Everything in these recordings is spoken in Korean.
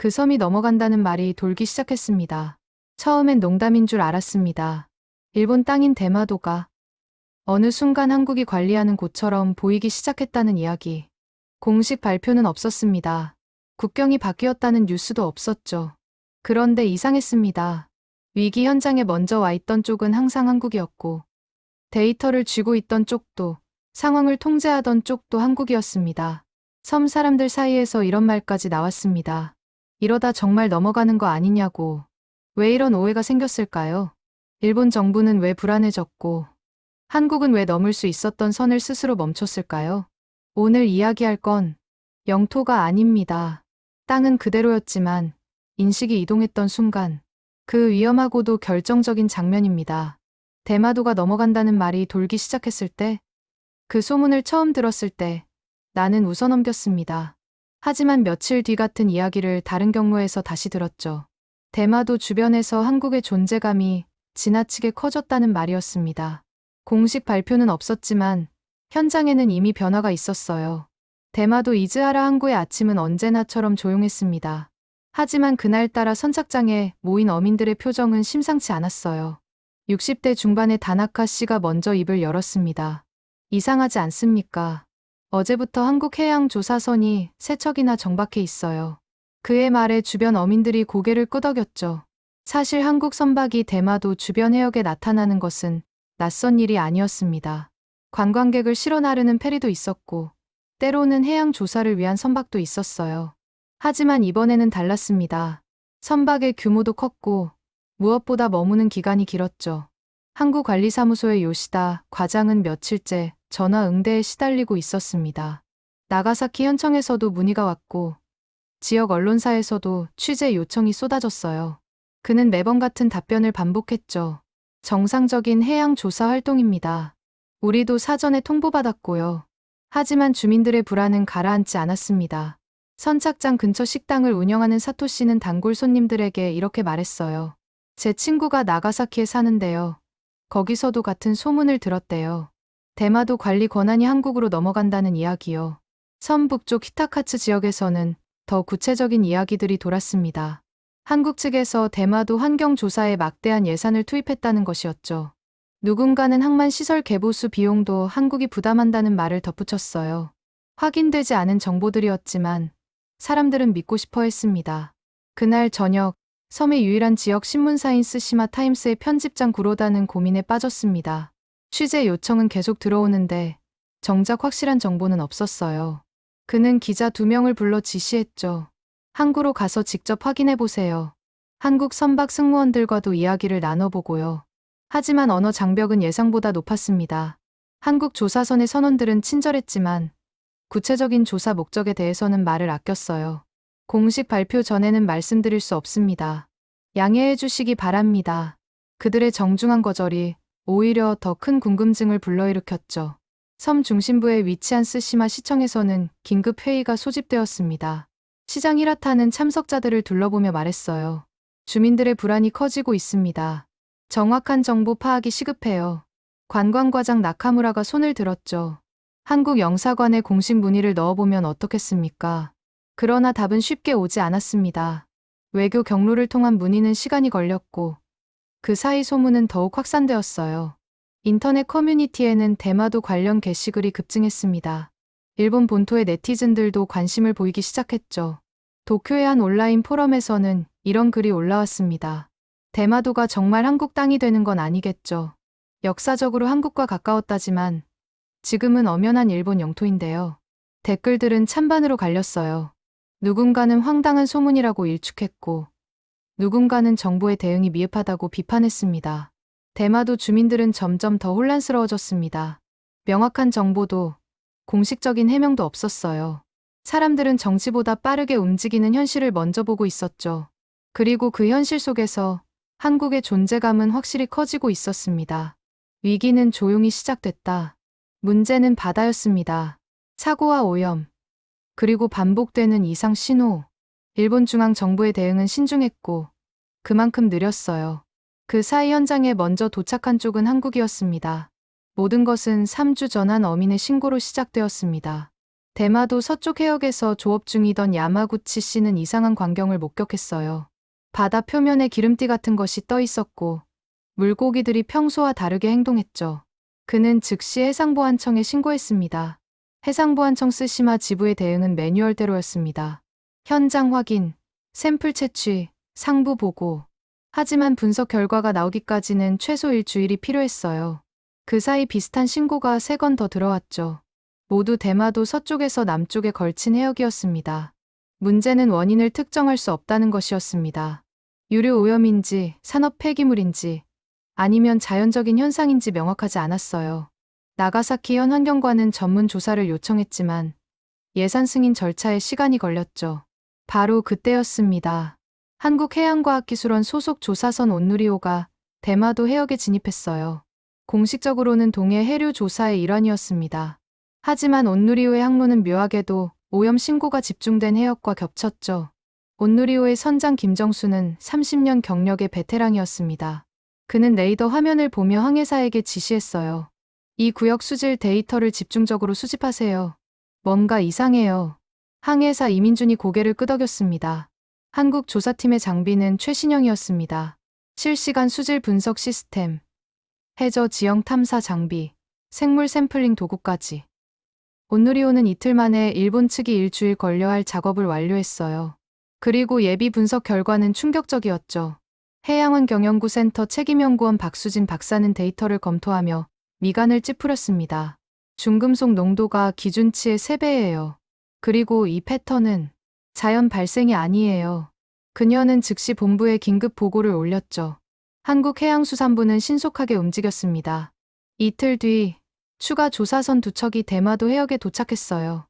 그 섬이 넘어간다는 말이 돌기 시작했습니다. 처음엔 농담인 줄 알았습니다. 일본 땅인 대마도가 어느 순간 한국이 관리하는 곳처럼 보이기 시작했다는 이야기. 공식 발표는 없었습니다. 국경이 바뀌었다는 뉴스도 없었죠. 그런데 이상했습니다. 위기 현장에 먼저 와 있던 쪽은 항상 한국이었고, 데이터를 쥐고 있던 쪽도, 상황을 통제하던 쪽도 한국이었습니다. 섬 사람들 사이에서 이런 말까지 나왔습니다. 이러다 정말 넘어가는 거 아니냐고. 왜 이런 오해가 생겼을까요? 일본 정부는 왜 불안해졌고, 한국은 왜 넘을 수 있었던 선을 스스로 멈췄을까요? 오늘 이야기할 건 영토가 아닙니다. 땅은 그대로였지만 인식이 이동했던 순간, 그 위험하고도 결정적인 장면입니다. 대마도가 넘어간다는 말이 돌기 시작했을 때, 그 소문을 처음 들었을 때 나는 웃어넘겼습니다. 하지만 며칠 뒤 같은 이야기를 다른 경로에서 다시 들었죠. 대마도 주변에서 한국의 존재감이 지나치게 커졌다는 말이었습니다. 공식 발표는 없었지만 현장에는 이미 변화가 있었어요. 대마도 이즈하라 항구의 아침은 언제나처럼 조용했습니다. 하지만 그날따라 선착장에 모인 어민들의 표정은 심상치 않았어요. 60대 중반의 다나카 씨가 먼저 입을 열었습니다. 이상하지 않습니까? 어제부터 한국해양조사선이 3척이나 정박해 있어요. 그의 말에 주변 어민들이 고개를 끄덕였죠. 사실 한국 선박이 대마도 주변 해역에 나타나는 것은 낯선 일이 아니었습니다. 관광객을 실어 나르는 페리도 있었고, 때로는 해양 조사를 위한 선박도 있었어요. 하지만 이번에는 달랐습니다. 선박의 규모도 컸고, 무엇보다 머무는 기간이 길었죠. 항구관리사무소의 요시다 과장은 며칠째 전화 응대에 시달리고 있었습니다. 나가사키 현청에서도 문의가 왔고, 지역 언론사에서도 취재 요청이 쏟아졌어요. 그는 매번 같은 답변을 반복했죠. 정상적인 해양 조사 활동입니다. 우리도 사전에 통보받았고요. 하지만 주민들의 불안은 가라앉지 않았습니다. 선착장 근처 식당을 운영하는 사토 씨는 단골 손님들에게 이렇게 말했어요. 제 친구가 나가사키에 사는데요. 거기서도 같은 소문을 들었대요. 대마도 관리 권한이 한국으로 넘어간다는 이야기요. 섬 북쪽 히타카츠 지역에서는 더 구체적인 이야기들이 돌았습니다. 한국 측에서 대마도 환경조사에 막대한 예산을 투입했다는 것이었죠. 누군가는 항만시설 개보수 비용도 한국이 부담한다는 말을 덧붙였어요. 확인되지 않은 정보들이었지만 사람들은 믿고 싶어 했습니다. 그날 저녁, 섬의 유일한 지역 신문사인 스시마 타임스의 편집장 구로다는 고민에 빠졌습니다. 취재 요청은 계속 들어오는데 정작 확실한 정보는 없었어요. 그는 기자 2명을 불러 지시했죠. 항구로 가서 직접 확인해 보세요. 한국 선박 승무원들과도 이야기를 나눠보고요. 하지만 언어 장벽은 예상보다 높았습니다. 한국 조사선의 선원들은 친절했지만 구체적인 조사 목적에 대해서는 말을 아꼈어요. 공식 발표 전에는 말씀드릴 수 없습니다. 양해해 주시기 바랍니다. 그들의 정중한 거절이 오히려 더 큰 궁금증을 불러일으켰죠. 섬 중심부에 위치한 스시마 시청에서는 긴급 회의가 소집되었습니다. 시장 히라타는 참석자들을 둘러보며 말했어요. 주민들의 불안이 커지고 있습니다. 정확한 정보 파악이 시급해요. 관광과장 나카무라가 손을 들었죠. 한국 영사관에 공식 문의를 넣어보면 어떻겠습니까? 그러나 답은 쉽게 오지 않았습니다. 외교 경로를 통한 문의는 시간이 걸렸고, 그 사이 소문은 더욱 확산되었어요. 인터넷 커뮤니티에는 대마도 관련 게시글이 급증했습니다. 일본 본토의 네티즌들도 관심을 보이기 시작했죠. 도쿄의 한 온라인 포럼에서는 이런 글이 올라왔습니다. 대마도가 정말 한국 땅이 되는 건 아니겠죠. 역사적으로 한국과 가까웠다지만 지금은 엄연한 일본 영토인데요. 댓글들은 찬반으로 갈렸어요. 누군가는 황당한 소문이라고 일축했고, 누군가는 정부의 대응이 미흡하다고 비판했습니다. 대마도 주민들은 점점 더 혼란스러워졌습니다. 명확한 정보도 공식적인 해명도 없었어요. 사람들은 정치보다 빠르게 움직이는 현실을 먼저 보고 있었죠. 그리고 그 현실 속에서 한국의 존재감은 확실히 커지고 있었습니다. 위기는 조용히 시작됐다. 문제는 바다였습니다. 사고와 오염, 그리고 반복되는 이상 신호. 일본 중앙 정부의 대응은 신중했고 그만큼 느렸어요. 그 사이 현장에 먼저 도착한 쪽은 한국이었습니다. 모든 것은 3주 전 한 어민의 신고로 시작되었습니다. 대마도 서쪽 해역에서 조업 중이던 야마구치 씨는 이상한 광경을 목격했어요. 바다 표면에 기름띠 같은 것이 떠 있었고 물고기들이 평소와 다르게 행동했죠. 그는 즉시 해상보안청에 신고했습니다. 해상보안청 스시마 지부의 대응은 매뉴얼대로였습니다. 현장 확인, 샘플 채취, 상부 보고. 하지만 분석 결과가 나오기까지는 최소 일주일이 필요했어요. 그 사이 비슷한 신고가 3건 더 들어왔죠. 모두 대마도 서쪽에서 남쪽에 걸친 해역이었습니다. 문제는 원인을 특정할 수 없다는 것이었습니다. 유류 오염인지 산업 폐기물인지 아니면 자연적인 현상인지 명확하지 않았어요. 나가사키 현 환경관은 전문 조사를 요청했지만 예산 승인 절차에 시간이 걸렸죠. 바로 그때였습니다. 한국해양과학기술원 소속 조사선 온누리호가 대마도 해역에 진입했어요. 공식적으로는 동해 해류 조사의 일환이었습니다. 하지만 온누리호의 항로는 묘하게도 오염 신고가 집중된 해역과 겹쳤죠. 온누리호의 선장 김정수는 30년 경력의 베테랑이었습니다. 그는 레이더 화면을 보며 항해사에게 지시했어요. 이 구역 수질 데이터를 집중적으로 수집하세요. 뭔가 이상해요. 항해사 이민준이 고개를 끄덕였습니다. 한국 조사팀의 장비는 최신형이었습니다. 실시간 수질 분석 시스템, 해저 지형 탐사 장비, 생물 샘플링 도구까지. 온누리호는 이틀 만에 일본 측이 일주일 걸려 할 작업을 완료했어요. 그리고 예비 분석 결과는 충격적이었죠. 해양환경연구센터 책임연구원 박수진 박사는 데이터를 검토하며 미간을 찌푸렸습니다. 중금속 농도가 기준치의 3배예요. 그리고 이 패턴은 자연 발생이 아니에요. 그녀는 즉시 본부에 긴급 보고를 올렸죠. 한국해양수산부는 신속하게 움직였습니다. 이틀 뒤 추가 조사선 2척이 대마도 해역에 도착했어요.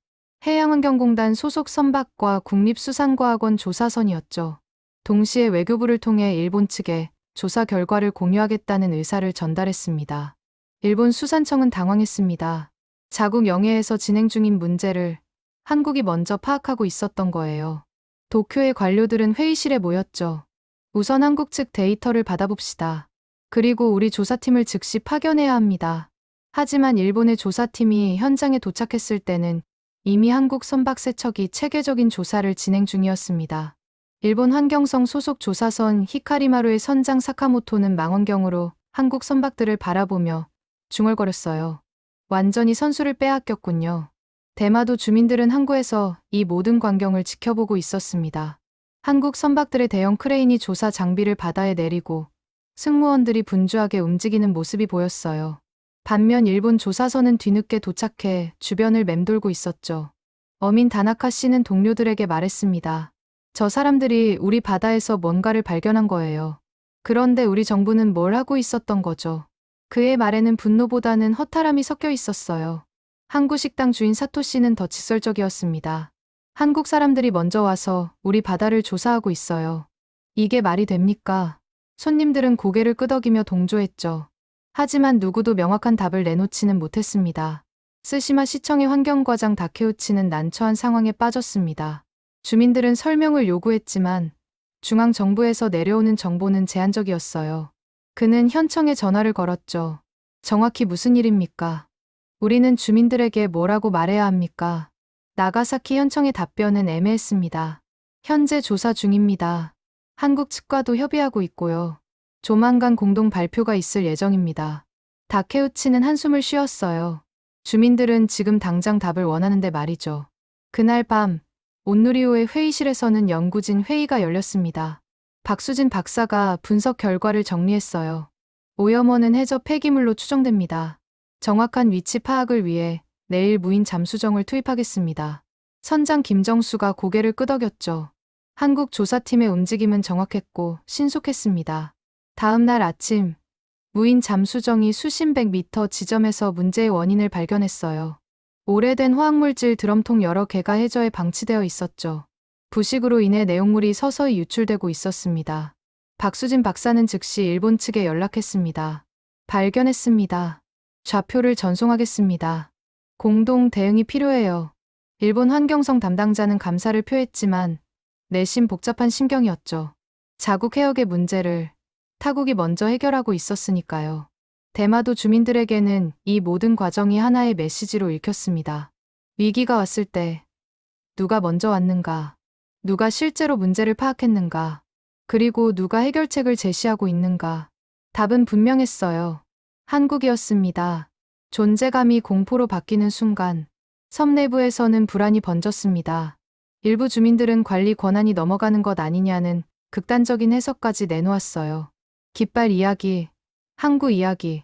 해양환경공단 소속 선박과 국립수산과학원 조사선이었죠. 동시에 외교부를 통해 일본 측에 조사 결과를 공유하겠다는 의사를 전달했습니다. 일본 수산청은 당황했습니다. 자국 영해에서 진행 중인 문제를 한국이 먼저 파악하고 있었던 거예요. 도쿄의 관료들은 회의실에 모였죠. 우선 한국 측 데이터를 받아봅시다. 그리고 우리 조사팀을 즉시 파견해야 합니다. 하지만 일본의 조사팀이 현장에 도착했을 때는 이미 한국 선박 3척이 체계적인 조사를 진행 중이었습니다. 일본 환경성 소속 조사선 히카리마루의 선장 사카모토는 망원경으로 한국 선박들을 바라보며 중얼거렸어요. 완전히 선수를 빼앗겼군요. 대마도 주민들은 항구에서 이 모든 광경을 지켜보고 있었습니다. 한국 선박들의 대형 크레인이 조사 장비를 바다에 내리고 승무원들이 분주하게 움직이는 모습이 보였어요. 반면 일본 조사선은 뒤늦게 도착해 주변을 맴돌고 있었죠. 어민 다나카 씨는 동료들에게 말했습니다. 저 사람들이 우리 바다에서 뭔가를 발견한 거예요. 그런데 우리 정부는 뭘 하고 있었던 거죠? 그의 말에는 분노보다는 허탈함이 섞여 있었어요. 항구 식당 주인 사토 씨는 더 직설적이었습니다. 한국 사람들이 먼저 와서 우리 바다를 조사하고 있어요. 이게 말이 됩니까? 손님들은 고개를 끄덕이며 동조했죠. 하지만 누구도 명확한 답을 내놓지는 못했습니다. 스시마 시청의 환경과장 다케우치는 난처한 상황에 빠졌습니다. 주민들은 설명을 요구했지만 중앙정부에서 내려오는 정보는 제한적이었어요. 그는 현청에 전화를 걸었죠. 정확히 무슨 일입니까? 우리는 주민들에게 뭐라고 말해야 합니까? 나가사키 현청의 답변은 애매했습니다. 현재 조사 중입니다. 한국 측과도 협의하고 있고요. 조만간 공동 발표가 있을 예정입니다. 다케우치는 한숨을 쉬었어요. 주민들은 지금 당장 답을 원하는데 말이죠. 그날 밤 온누리호의 회의실에서는 연구진 회의가 열렸습니다. 박수진 박사가 분석 결과를 정리했어요. 오염원은 해저 폐기물로 추정됩니다. 정확한 위치 파악을 위해 내일 무인 잠수정을 투입하겠습니다. 선장 김정수가 고개를 끄덕였죠. 한국 조사팀의 움직임은 정확했고 신속했습니다. 다음 날 아침, 무인 잠수정이 수십백 미터 지점에서 문제의 원인을 발견했어요. 오래된 화학물질 드럼통 여러 개가 해저에 방치되어 있었죠. 부식으로 인해 내용물이 서서히 유출되고 있었습니다. 박수진 박사는 즉시 일본 측에 연락했습니다. 발견했습니다. 좌표를 전송하겠습니다. 공동 대응이 필요해요. 일본 환경성 담당자는 감사를 표했지만 내심 복잡한 심경이었죠. 자국 해역의 문제를 타국이 먼저 해결하고 있었으니까요. 대마도 주민들에게는 이 모든 과정이 하나의 메시지로 읽혔습니다. 위기가 왔을 때 누가 먼저 왔는가? 누가 실제로 문제를 파악했는가? 그리고 누가 해결책을 제시하고 있는가? 답은 분명했어요. 한국이었습니다. 존재감이 공포로 바뀌는 순간 섬 내부에서는 불안이 번졌습니다. 일부 주민들은 관리 권한이 넘어가는 것 아니냐는 극단적인 해석까지 내놓았어요. 깃발 이야기, 항구 이야기,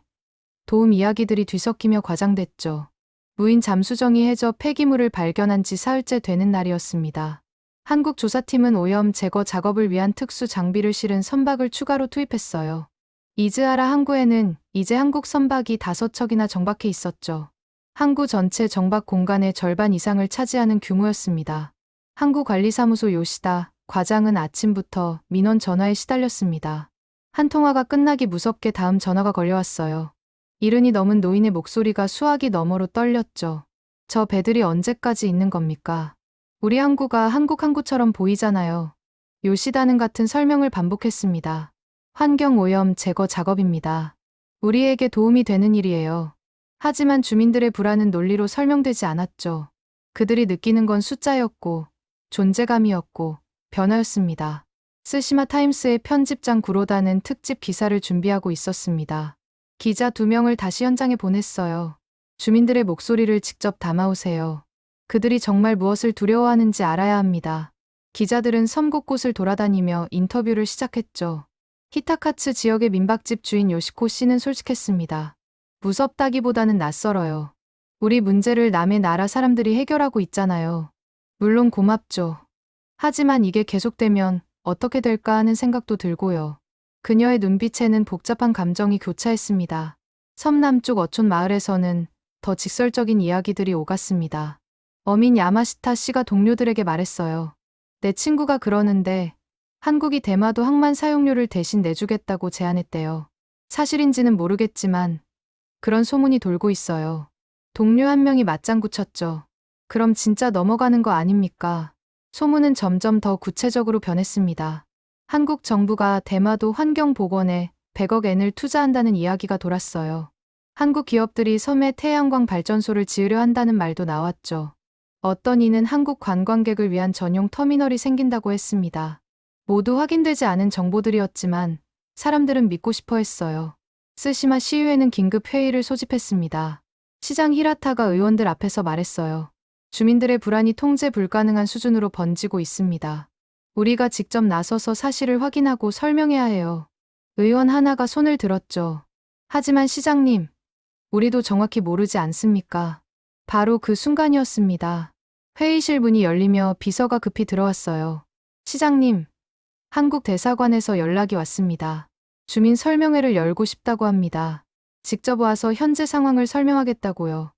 도움 이야기들이 뒤섞이며 과장됐죠. 무인 잠수정이 해저 폐기물을 발견한 지 사흘째 되는 날이었습니다. 한국 조사팀은 오염 제거 작업을 위한 특수 장비를 실은 선박을 추가로 투입했어요. 이즈하라 항구에는 이제 한국 선박이 5척이나 정박해 있었죠. 항구 전체 정박 공간의 절반 이상을 차지하는 규모였습니다. 항구관리사무소 요시다 과장은 아침부터 민원 전화에 시달렸습니다. 한 통화가 끝나기 무섭게 다음 전화가 걸려왔어요. 이른이 넘은 노인의 목소리가 수화기 너머로 떨렸죠. 저 배들이 언제까지 있는 겁니까? 우리 항구가 한국 항구처럼 보이잖아요. 요시다는 같은 설명을 반복했습니다. 환경오염 제거 작업입니다. 우리에게 도움이 되는 일이에요. 하지만 주민들의 불안은 논리로 설명되지 않았죠. 그들이 느끼는 건 숫자였고, 존재감이었고, 변화였습니다. 스시마 타임스의 편집장 구로다는 특집 기사를 준비하고 있었습니다. 기자 2명을 다시 현장에 보냈어요. 주민들의 목소리를 직접 담아오세요. 그들이 정말 무엇을 두려워하는지 알아야 합니다. 기자들은 섬 곳곳을 돌아다니며 인터뷰를 시작했죠. 히타카츠 지역의 민박집 주인 요시코 씨는 솔직했습니다. 무섭다기보다는 낯설어요. 우리 문제를 남의 나라 사람들이 해결하고 있잖아요. 물론 고맙죠. 하지만 이게 계속되면 어떻게 될까 하는 생각도 들고요. 그녀의 눈빛에는 복잡한 감정이 교차했습니다. 섬 남쪽 어촌 마을에서는 더 직설적인 이야기들이 오갔습니다. 어민 야마시타 씨가 동료들에게 말했어요. 내 친구가 그러는데 한국이 대마도 항만 사용료를 대신 내주겠다고 제안했대요. 사실인지는 모르겠지만 그런 소문이 돌고 있어요. 동료 한 명이 맞장구 쳤죠. 그럼 진짜 넘어가는 거 아닙니까? 소문은 점점 더 구체적으로 변했습니다. 한국 정부가 대마도 환경복원에 100억 엔을 투자한다는 이야기가 돌았어요. 한국 기업들이 섬에 태양광 발전소를 지으려 한다는 말도 나왔죠. 어떤 이는 한국 관광객을 위한 전용 터미널이 생긴다고 했습니다. 모두 확인되지 않은 정보들이었지만 사람들은 믿고 싶어 했어요. 스시마 시의회는 긴급 회의를 소집했습니다. 시장 히라타가 의원들 앞에서 말했어요. 주민들의 불안이 통제 불가능한 수준으로 번지고 있습니다. 우리가 직접 나서서 사실을 확인하고 설명해야 해요. 의원 하나가 손을 들었죠. 하지만 시장님, 우리도 정확히 모르지 않습니까? 바로 그 순간이었습니다. 회의실 문이 열리며 비서가 급히 들어왔어요. 시장님, 한국 대사관에서 연락이 왔습니다. 주민 설명회를 열고 싶다고 합니다. 직접 와서 현재 상황을 설명하겠다고요.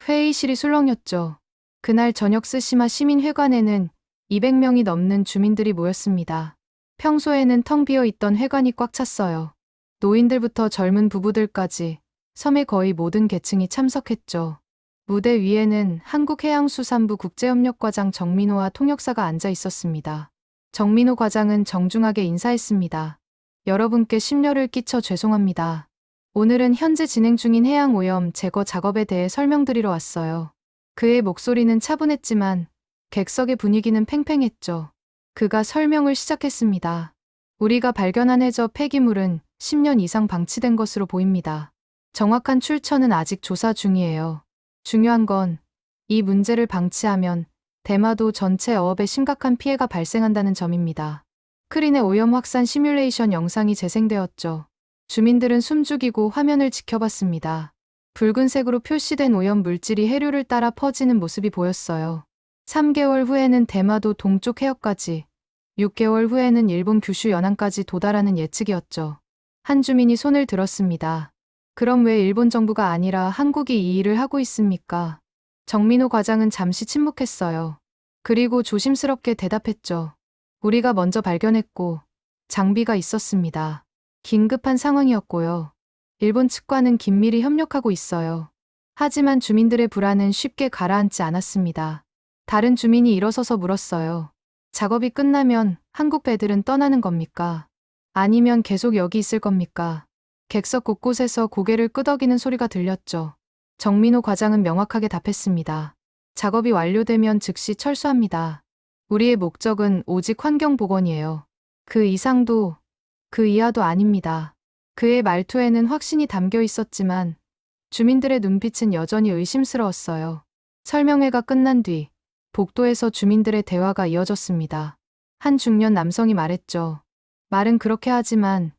회의실이 술렁였죠. 그날 저녁 스시마 시민회관에는 200명이 넘는 주민들이 모였습니다. 평소에는 텅 비어 있던 회관이 꽉 찼어요. 노인들부터 젊은 부부들까지 섬의 거의 모든 계층이 참석했죠. 무대 위에는 한국해양수산부 국제협력과장 정민호와 통역사가 앉아 있었습니다. 정민호 과장은 정중하게 인사했습니다. 여러분께 심려를 끼쳐 죄송합니다. 오늘은 현재 진행 중인 해양오염 제거 작업에 대해 설명드리러 왔어요. 그의 목소리는 차분했지만 객석의 분위기는 팽팽했죠. 그가 설명을 시작했습니다. 우리가 발견한 해저 폐기물은 10년 이상 방치된 것으로 보입니다. 정확한 출처는 아직 조사 중이에요. 중요한 건 이 문제를 방치하면 대마도 전체 어업에 심각한 피해가 발생한다는 점입니다. 크린의 오염 확산 시뮬레이션 영상이 재생되었죠. 주민들은 숨죽이고 화면을 지켜봤습니다. 붉은색으로 표시된 오염 물질이 해류를 따라 퍼지는 모습이 보였어요. 3개월 후에는 대마도 동쪽 해역까지, 6개월 후에는 일본 규슈 연안까지 도달하는 예측이었죠. 한 주민이 손을 들었습니다. 그럼 왜 일본 정부가 아니라 한국이 이 일을 하고 있습니까? 정민호 과장은 잠시 침묵했어요. 그리고 조심스럽게 대답했죠. 우리가 먼저 발견했고 장비가 있었습니다. 긴급한 상황이었고요. 일본 측과는 긴밀히 협력하고 있어요. 하지만 주민들의 불안은 쉽게 가라앉지 않았습니다. 다른 주민이 일어서서 물었어요. 작업이 끝나면 한국 배들은 떠나는 겁니까? 아니면 계속 여기 있을 겁니까? 객석 곳곳에서 고개를 끄덕이는 소리가 들렸죠. 정민호 과장은 명확하게 답했습니다. 작업이 완료되면 즉시 철수합니다. 우리의 목적은 오직 환경 복원이에요. 그 이상도, 그 이하도 아닙니다. 그의 말투에는 확신이 담겨 있었지만 주민들의 눈빛은 여전히 의심스러웠어요. 설명회가 끝난 뒤 복도에서 주민들의 대화가 이어졌습니다. 한 중년 남성이 말했죠. 말은 그렇게 하지만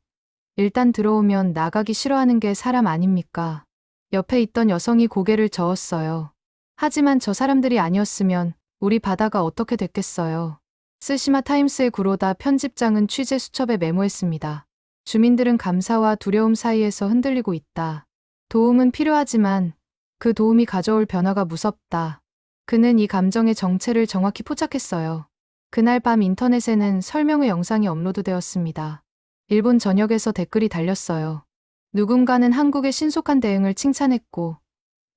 일단 들어오면 나가기 싫어하는 게 사람 아닙니까? 옆에 있던 여성이 고개를 저었어요. 하지만 저 사람들이 아니었으면 우리 바다가 어떻게 됐겠어요. 스시마 타임스의 구로다 편집장은 취재 수첩에 메모했습니다. 주민들은 감사와 두려움 사이에서 흔들리고 있다. 도움은 필요하지만 그 도움이 가져올 변화가 무섭다. 그는 이 감정의 정체를 정확히 포착했어요. 그날 밤 인터넷에는 설명회 영상이 업로드되었습니다. 일본 전역에서 댓글이 달렸어요. 누군가는 한국의 신속한 대응을 칭찬했고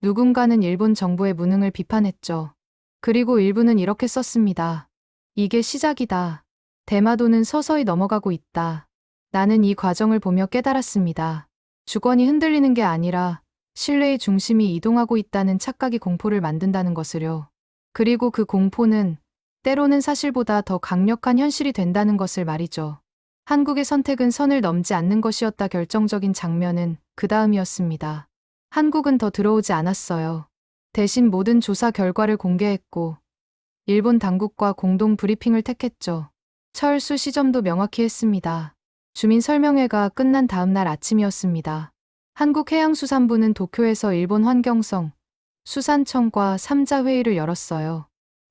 누군가는 일본 정부의 무능을 비판했죠. 그리고 일부는 이렇게 썼습니다. 이게 시작이다. 대마도는 서서히 넘어가고 있다. 나는 이 과정을 보며 깨달았습니다. 주권이 흔들리는 게 아니라 신뢰의 중심이 이동하고 있다는 착각이 공포를 만든다는 것을요. 그리고 그 공포는 때로는 사실보다 더 강력한 현실이 된다는 것을 말이죠. 한국의 선택은 선을 넘지 않는 것이었다. 결정적인 장면은 그 다음이었습니다. 한국은 더 들어오지 않았어요. 대신 모든 조사 결과를 공개했고 일본 당국과 공동 브리핑을 택했죠. 철수 시점도 명확히 했습니다. 주민 설명회가 끝난 다음 날 아침이었습니다. 한국해양수산부는 도쿄에서 일본 환경성, 수산청과 3자 회의를 열었어요.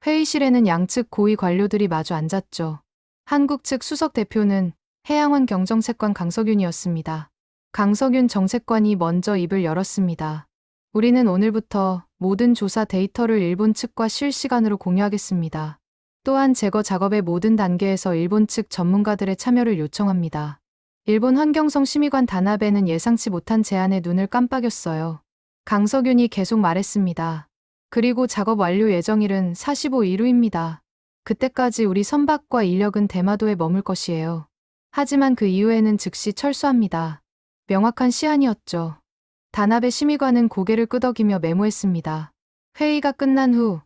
회의실에는 양측 고위 관료들이 마주 앉았죠. 한국 측 수석 대표는 해양환경정책관 강석윤이었습니다. 강석윤 정책관이 먼저 입을 열었습니다. 우리는 오늘부터 모든 조사 데이터를 일본 측과 실시간으로 공유하겠습니다. 또한 제거 작업의 모든 단계에서 일본 측 전문가들의 참여를 요청합니다. 일본 환경성 심의관 다나베는 예상치 못한 제안에 눈을 깜빡였어요. 강석윤이 계속 말했습니다. 그리고 작업 완료 예정일은 45일 후입니다. 그때까지 우리 선박과 인력은 대마도에 머물 것이에요. 하지만 그 이후에는 즉시 철수합니다. 명확한 시한이었죠. 다나베 심의관은 고개를 끄덕이며 메모했습니다. 회의가 끝난 후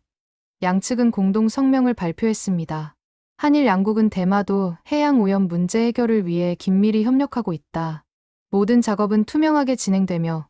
양측은 공동 성명을 발표했습니다. 한일 양국은 대마도 해양 오염 문제 해결을 위해 긴밀히 협력하고 있다. 모든 작업은 투명하게 진행되며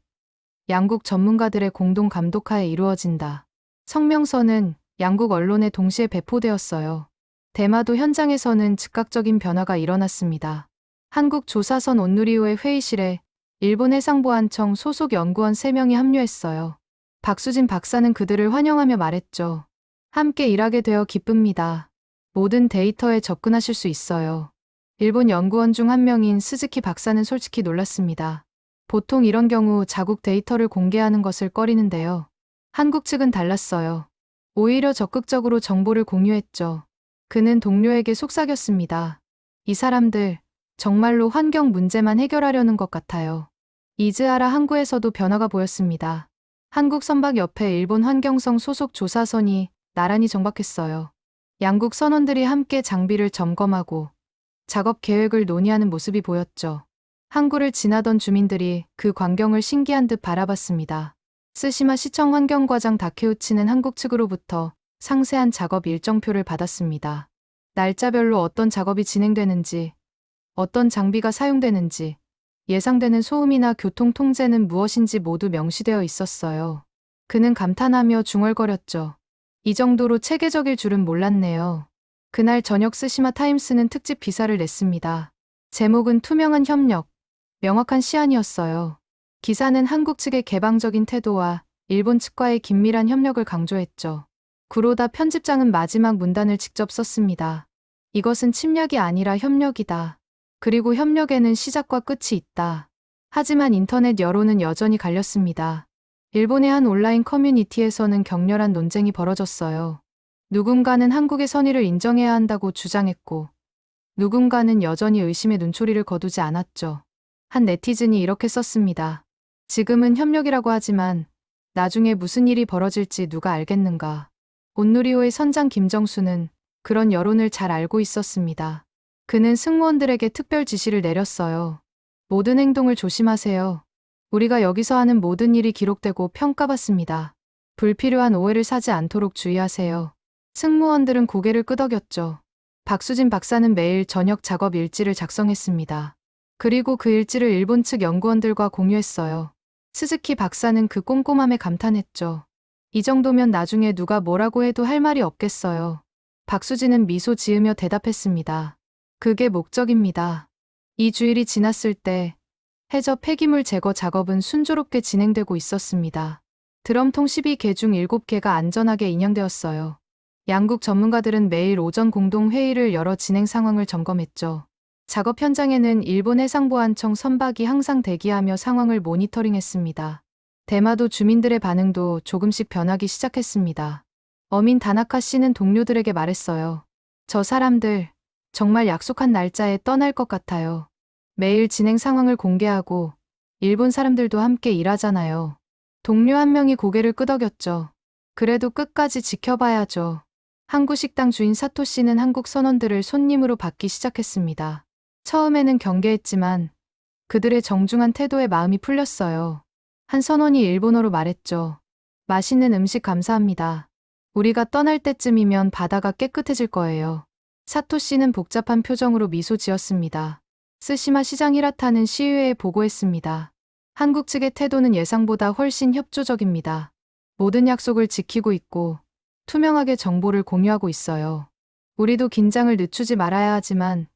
양국 전문가들의 공동 감독하에 이루어진다. 성명서는 양국 언론에 동시에 배포되었어요. 대마도 현장에서는 즉각적인 변화가 일어났습니다. 한국 조사선 온누리호의 회의실에 일본 해상보안청 소속 연구원 3명이 합류했어요. 박수진 박사는 그들을 환영하며 말했죠. 함께 일하게 되어 기쁩니다. 모든 데이터에 접근하실 수 있어요. 일본 연구원 중 한 명인 스즈키 박사는 솔직히 놀랐습니다. 보통 이런 경우 자국 데이터를 공개하는 것을 꺼리는데요. 한국 측은 달랐어요. 오히려 적극적으로 정보를 공유했죠. 그는 동료에게 속삭였습니다. 이 사람들 정말로 환경 문제만 해결하려는 것 같아요. 이즈하라 항구에서도 변화가 보였습니다. 한국 선박 옆에 일본 환경성 소속 조사선이 나란히 정박했어요. 양국 선원들이 함께 장비를 점검하고 작업 계획을 논의하는 모습이 보였죠. 항구를 지나던 주민들이 그 광경을 신기한 듯 바라봤습니다. 스시마 시청 환경과장 다케우치는 한국 측으로부터 상세한 작업 일정표를 받았습니다. 날짜별로 어떤 작업이 진행되는지, 어떤 장비가 사용되는지, 예상되는 소음이나 교통 통제는 무엇인지 모두 명시되어 있었어요. 그는 감탄하며 중얼거렸죠. 이 정도로 체계적일 줄은 몰랐네요. 그날 저녁 스시마 타임스는 특집 기사를 냈습니다. 제목은 투명한 협력, 명확한 시한이었어요. 기사는 한국 측의 개방적인 태도와 일본 측과의 긴밀한 협력을 강조했죠. 구로다 편집장은 마지막 문단을 직접 썼습니다. 이것은 침략이 아니라 협력이다. 그리고 협력에는 시작과 끝이 있다. 하지만 인터넷 여론은 여전히 갈렸습니다. 일본의 한 온라인 커뮤니티에서는 격렬한 논쟁이 벌어졌어요. 누군가는 한국의 선의를 인정해야 한다고 주장했고, 누군가는 여전히 의심의 눈초리를 거두지 않았죠. 한 네티즌이 이렇게 썼습니다. 지금은 협력이라고 하지만 나중에 무슨 일이 벌어질지 누가 알겠는가. 온누리호의 선장 김정수는 그런 여론을 잘 알고 있었습니다. 그는 승무원들에게 특별 지시를 내렸어요. 모든 행동을 조심하세요. 우리가 여기서 하는 모든 일이 기록되고 평가받습니다. 불필요한 오해를 사지 않도록 주의하세요. 승무원들은 고개를 끄덕였죠. 박수진 박사는 매일 저녁 작업 일지를 작성했습니다. 그리고 그 일지를 일본 측 연구원들과 공유했어요. 스즈키 박사는 그 꼼꼼함에 감탄했죠. 이 정도면 나중에 누가 뭐라고 해도 할 말이 없겠어요. 박수진은 미소 지으며 대답했습니다. 그게 목적입니다. 이 주일이 지났을 때 해저 폐기물 제거 작업은 순조롭게 진행되고 있었습니다. 드럼통 12개 중 7개가 안전하게 인양되었어요. 양국 전문가들은 매일 오전 공동 회의를 열어 진행 상황을 점검했죠. 작업 현장에는 일본 해상보안청 선박이 항상 대기하며 상황을 모니터링했습니다. 대마도 주민들의 반응도 조금씩 변하기 시작했습니다. 어민 다나카 씨는 동료들에게 말했어요. 저 사람들 정말 약속한 날짜에 떠날 것 같아요. 매일 진행 상황을 공개하고 일본 사람들도 함께 일하잖아요. 동료 한 명이 고개를 끄덕였죠. 그래도 끝까지 지켜봐야죠. 항구 식당 주인 사토 씨는 한국 선원들을 손님으로 받기 시작했습니다. 처음에는 경계했지만 그들의 정중한 태도에 마음이 풀렸어요. 한 선원이 일본어로 말했죠. 맛있는 음식 감사합니다. 우리가 떠날 때쯤이면 바다가 깨끗해질 거예요. 사토 씨는 복잡한 표정으로 미소 지었습니다. 스시마 시장 히라타는 시의회에 보고했습니다. 한국 측의 태도는 예상보다 훨씬 협조적입니다. 모든 약속을 지키고 있고 투명하게 정보를 공유하고 있어요. 우리도 긴장을 늦추지 말아야 하지만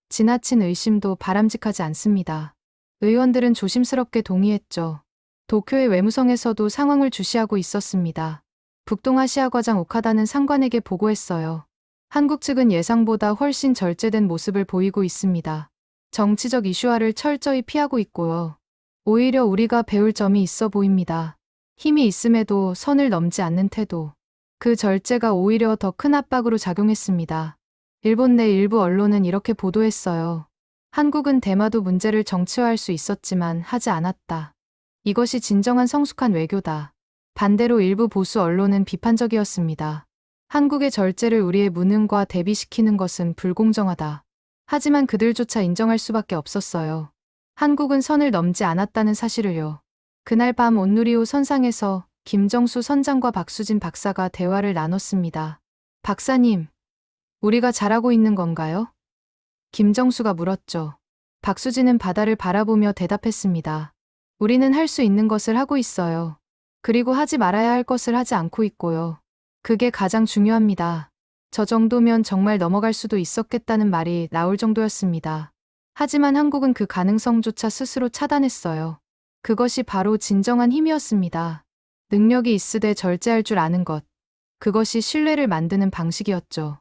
지나친 의심도 바람직하지 않습니다. 의원들은 조심스럽게 동의했죠. 도쿄의 외무성에서도 상황을 주시하고 있었습니다. 북동아시아 과장 오카다는 상관에게 보고했어요. 한국 측은 예상보다 훨씬 절제된 모습을 보이고 있습니다. 정치적 이슈화를 철저히 피하고 있고요. 오히려 우리가 배울 점이 있어 보입니다. 힘이 있음에도 선을 넘지 않는 태도. 그 절제가 오히려 더 큰 압박으로 작용했습니다. 일본 내 일부 언론은 이렇게 보도했어요. 한국은 대마도 문제를 정치화할 수 있었지만 하지 않았다. 이것이 진정한 성숙한 외교다. 반대로 일부 보수 언론은 비판적이었습니다. 한국의 절제를 우리의 무능과 대비시키는 것은 불공정하다. 하지만 그들조차 인정할 수밖에 없었어요. 한국은 선을 넘지 않았다는 사실을요. 그날 밤 온누리호 선상에서 김정수 선장과 박수진 박사가 대화를 나눴습니다. 박사님, 우리가 잘하고 있는 건가요? 김정수가 물었죠. 박수진은 바다를 바라보며 대답했습니다. 우리는 할 수 있는 것을 하고 있어요. 그리고 하지 말아야 할 것을 하지 않고 있고요. 그게 가장 중요합니다. 저 정도면 정말 넘어갈 수도 있었겠다는 말이 나올 정도였습니다. 하지만 한국은 그 가능성조차 스스로 차단했어요. 그것이 바로 진정한 힘이었습니다. 능력이 있으되 절제할 줄 아는 것. 그것이 신뢰를 만드는 방식이었죠.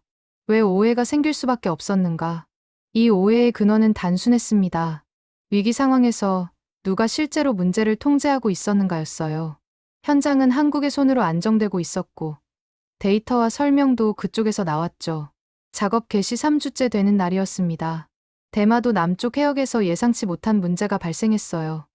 왜 오해가 생길 수밖에 없었는가? 이 오해의 근원은 단순했습니다. 위기 상황에서 누가 실제로 문제를 통제하고 있었는가였어요. 현장은 한국의 손으로 안정되고 있었고 데이터와 설명도 그쪽에서 나왔죠. 작업 개시 3주째 되는 날이었습니다. 대마도 남쪽 해역에서 예상치 못한 문제가 발생했어요.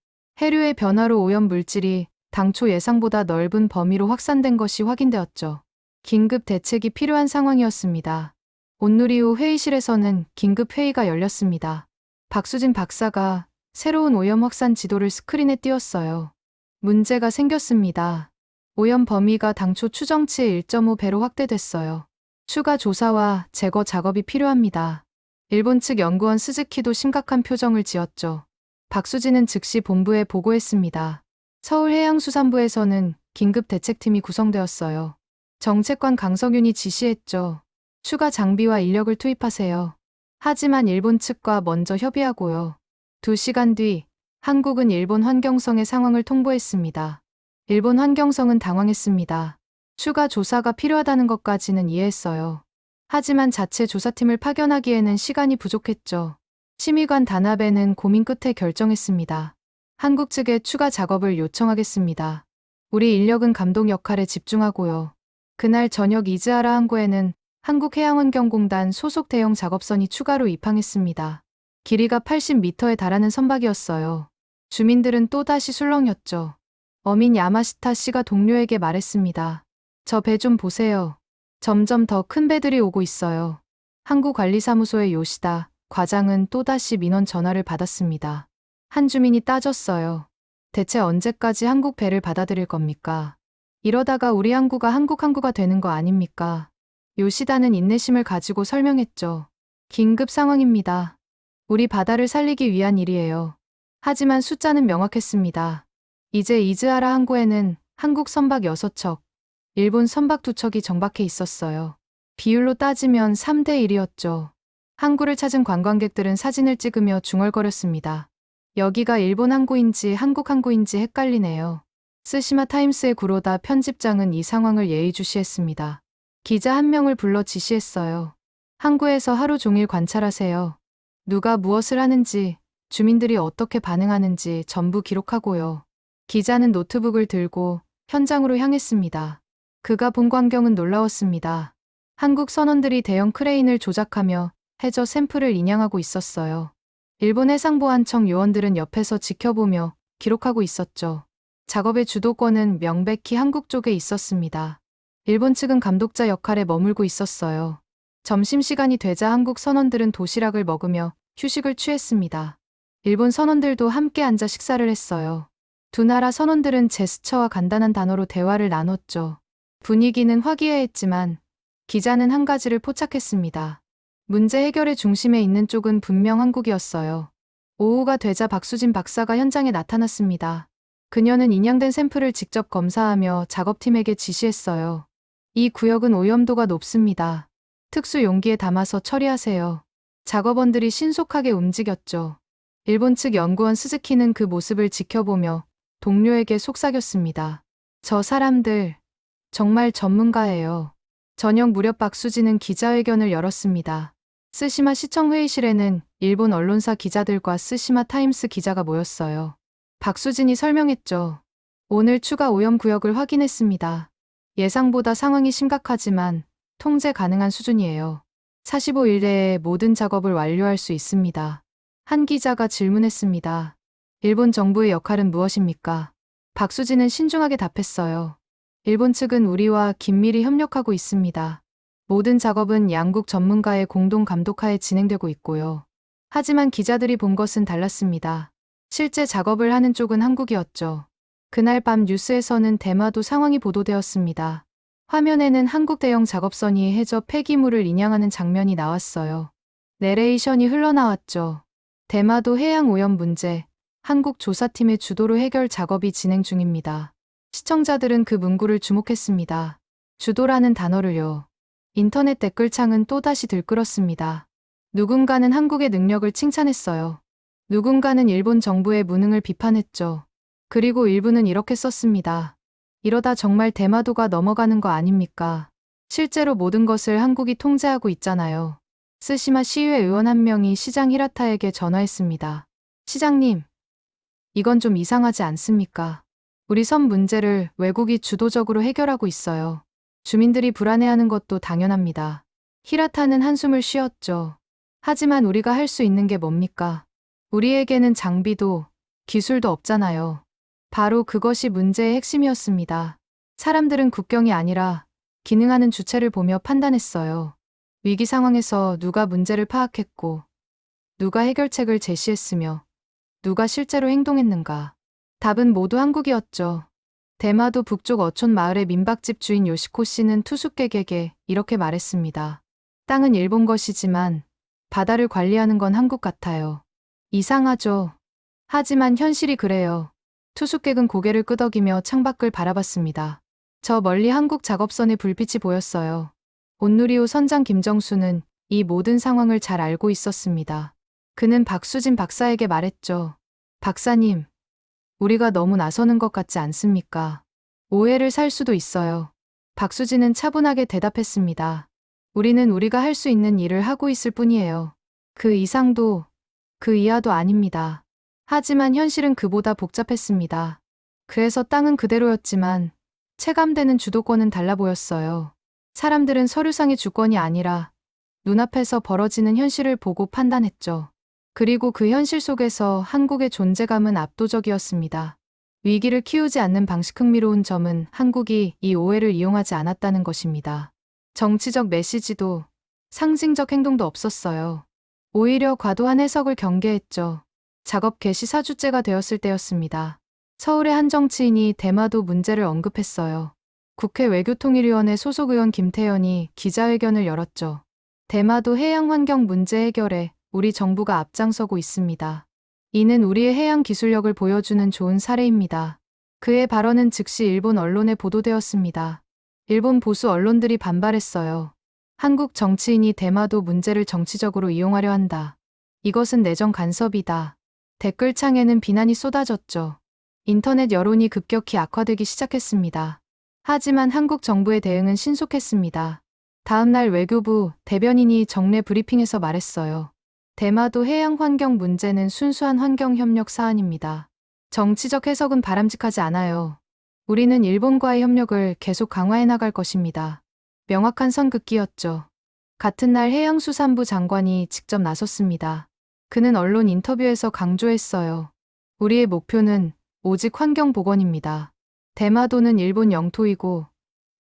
해류의 변화로 오염 물질이 당초 예상보다 넓은 범위로 확산된 것이 확인되었죠. 긴급 대책이 필요한 상황이었습니다. 온누리호 회의실에서는 긴급 회의가 열렸습니다. 박수진 박사가 새로운 오염 확산 지도를 스크린에 띄웠어요. 문제가 생겼습니다. 오염 범위가 당초 추정치의 1.5배로 확대됐어요. 추가 조사와 제거 작업이 필요합니다. 일본 측 연구원 스즈키도 심각한 표정을 지었죠. 박수진은 즉시 본부에 보고했습니다. 서울해양수산부에서는 긴급 대책팀이 구성되었어요. 정책관 강성윤이 지시했죠. 추가 장비와 인력을 투입하세요. 하지만 일본 측과 먼저 협의하고요. 2시간 뒤 한국은 일본 환경성의 상황을 통보했습니다. 일본 환경성은 당황했습니다. 추가 조사가 필요하다는 것까지는 이해했어요. 하지만 자체 조사팀을 파견하기에는 시간이 부족했죠. 심의관 다나베는 고민 끝에 결정했습니다. 한국 측에 추가 작업을 요청하겠습니다. 우리 인력은 감독 역할에 집중하고요. 그날 저녁 이즈하라 항구에는 한국해양환경공단 소속 대형 작업선이 추가로 입항했습니다. 길이가 80m에 달하는 선박이었어요. 주민들은 또다시 술렁였죠. 어민 야마시타 씨가 동료에게 말했습니다. 저 배 좀 보세요. 점점 더 큰 배들이 오고 있어요. 항구관리사무소의 요시다 과장은 또다시 민원 전화를 받았습니다. 한 주민이 따졌어요. 대체 언제까지 한국 배를 받아들일 겁니까? 이러다가 우리 항구가 한국 항구가 되는 거 아닙니까? 요시다는 인내심을 가지고 설명했죠. 긴급 상황입니다. 우리 바다를 살리기 위한 일이에요. 하지만 숫자는 명확했습니다. 이제 이즈하라 항구에는 한국 선박 6척, 일본 선박 2척이 정박해 있었어요. 비율로 따지면 3대 1이었죠. 항구를 찾은 관광객들은 사진을 찍으며 중얼거렸습니다. 여기가 일본 항구인지 한국 항구인지 헷갈리네요. 스시마 타임스의 구로다 편집장은 이 상황을 예의주시했습니다. 기자 한 명을 불러 지시했어요. 항구에서 하루 종일 관찰하세요. 누가 무엇을 하는지, 주민들이 어떻게 반응하는지 전부 기록하고요. 기자는 노트북을 들고 현장으로 향했습니다. 그가 본 광경은 놀라웠습니다. 한국 선원들이 대형 크레인을 조작하며 해저 샘플을 인양하고 있었어요. 일본 해상보안청 요원들은 옆에서 지켜보며 기록하고 있었죠. 작업의 주도권은 명백히 한국 쪽에 있었습니다. 일본 측은 감독자 역할에 머물고 있었어요. 점심시간이 되자 한국 선원들은 도시락을 먹으며 휴식을 취했습니다. 일본 선원들도 함께 앉아 식사를 했어요. 두 나라 선원들은 제스처와 간단한 단어로 대화를 나눴죠. 분위기는 화기애애했지만 기자는 한 가지를 포착했습니다. 문제 해결의 중심에 있는 쪽은 분명 한국이었어요. 오후가 되자 박수진 박사가 현장에 나타났습니다. 그녀는 인양된 샘플을 직접 검사하며 작업팀에게 지시했어요. 이 구역은 오염도가 높습니다. 특수 용기에 담아서 처리하세요. 작업원들이 신속하게 움직였죠. 일본 측 연구원 스즈키는 그 모습을 지켜보며 동료에게 속삭였습니다. 저 사람들 정말 전문가예요. 저녁 무렵 박수진은 기자회견을 열었습니다. 스시마 시청 회의실에는 일본 언론사 기자들과 스시마 타임스 기자가 모였어요. 박수진이 설명했죠. 오늘 추가 오염 구역을 확인했습니다. 예상보다 상황이 심각하지만 통제 가능한 수준이에요. 45일 내에 모든 작업을 완료할 수 있습니다. 한 기자가 질문했습니다. 일본 정부의 역할은 무엇입니까? 박수진은 신중하게 답했어요. 일본 측은 우리와 긴밀히 협력하고 있습니다. 모든 작업은 양국 전문가의 공동 감독하에 진행되고 있고요. 하지만 기자들이 본 것은 달랐습니다. 실제 작업을 하는 쪽은 한국이었죠. 그날 밤 뉴스에서는 대마도 상황이 보도되었습니다. 화면에는 한국 대형 작업선이 해저 폐기물을 인양하는 장면이 나왔어요. 내레이션이 흘러나왔죠. 대마도 해양 오염 문제, 한국 조사팀의 주도로 해결 작업이 진행 중입니다. 시청자들은 그 문구를 주목했습니다. 주도라는 단어를요. 인터넷 댓글창은 또다시 들끓었습니다. 누군가는 한국의 능력을 칭찬했어요. 누군가는 일본 정부의 무능을 비판했죠. 그리고 일부는 이렇게 썼습니다. 이러다 정말 대마도가 넘어가는 거 아닙니까? 실제로 모든 것을 한국이 통제하고 있잖아요. 스시마 시의회 의원 한 명이 시장 히라타에게 전화했습니다. 시장님, 이건 좀 이상하지 않습니까? 우리 섬 문제를 외국이 주도적으로 해결하고 있어요. 주민들이 불안해하는 것도 당연합니다. 히라타는 한숨을 쉬었죠. 하지만 우리가 할 수 있는 게 뭡니까? 우리에게는 장비도 기술도 없잖아요. 바로 그것이 문제의 핵심이었습니다. 사람들은 국경이 아니라 기능하는 주체를 보며 판단했어요. 위기 상황에서 누가 문제를 파악했고, 누가 해결책을 제시했으며, 누가 실제로 행동했는가. 답은 모두 한국이었죠. 대마도 북쪽 어촌 마을의 민박집 주인 요시코 씨는 투숙객에게 이렇게 말했습니다. 땅은 일본 것이지만 바다를 관리하는 건 한국 같아요. 이상하죠. 하지만 현실이 그래요. 투숙객은 고개를 끄덕이며 창밖을 바라봤습니다. 저 멀리 한국 작업선의 불빛이 보였어요. 온누리호 선장 김정수는 이 모든 상황을 잘 알고 있었습니다. 그는 박수진 박사에게 말했죠. 박사님, 우리가 너무 나서는 것 같지 않습니까? 오해를 살 수도 있어요. 박수진은 차분하게 대답했습니다. 우리는 우리가 할 수 있는 일을 하고 있을 뿐이에요. 그 이상도, 그 이하도 아닙니다. 하지만 현실은 그보다 복잡했습니다. 그래서 땅은 그대로였지만 체감되는 주도권은 달라 보였어요. 사람들은 서류상의 주권이 아니라 눈앞에서 벌어지는 현실을 보고 판단했죠. 그리고 그 현실 속에서 한국의 존재감은 압도적이었습니다. 위기를 키우지 않는 방식. 흥미로운 점은 한국이 이 오해를 이용하지 않았다는 것입니다. 정치적 메시지도 상징적 행동도 없었어요. 오히려 과도한 해석을 경계했죠. 작업 개시 4주째가 되었을 때였습니다. 서울의 한 정치인이 대마도 문제를 언급했어요. 국회 외교통일위원회 소속 의원 김태현이 기자회견을 열었죠. 대마도 해양 환경 문제 해결에 우리 정부가 앞장서고 있습니다. 이는 우리의 해양 기술력을 보여주는 좋은 사례입니다. 그의 발언은 즉시 일본 언론에 보도되었습니다. 일본 보수 언론들이 반발했어요. 한국 정치인이 대마도 문제를 정치적으로 이용하려 한다. 이것은 내정 간섭이다. 댓글창에는 비난이 쏟아졌죠. 인터넷 여론이 급격히 악화되기 시작했습니다. 하지만 한국 정부의 대응은 신속했습니다. 다음 날 외교부 대변인이 정례 브리핑에서 말했어요. 대마도 해양 환경 문제는 순수한 환경 협력 사안입니다. 정치적 해석은 바람직하지 않아요. 우리는 일본과의 협력을 계속 강화해 나갈 것입니다. 명확한 선긋기였죠. 같은 날 해양수산부 장관이 직접 나섰습니다. 그는 언론 인터뷰에서 강조했어요. 우리의 목표는 오직 환경 복원입니다. 대마도는 일본 영토이고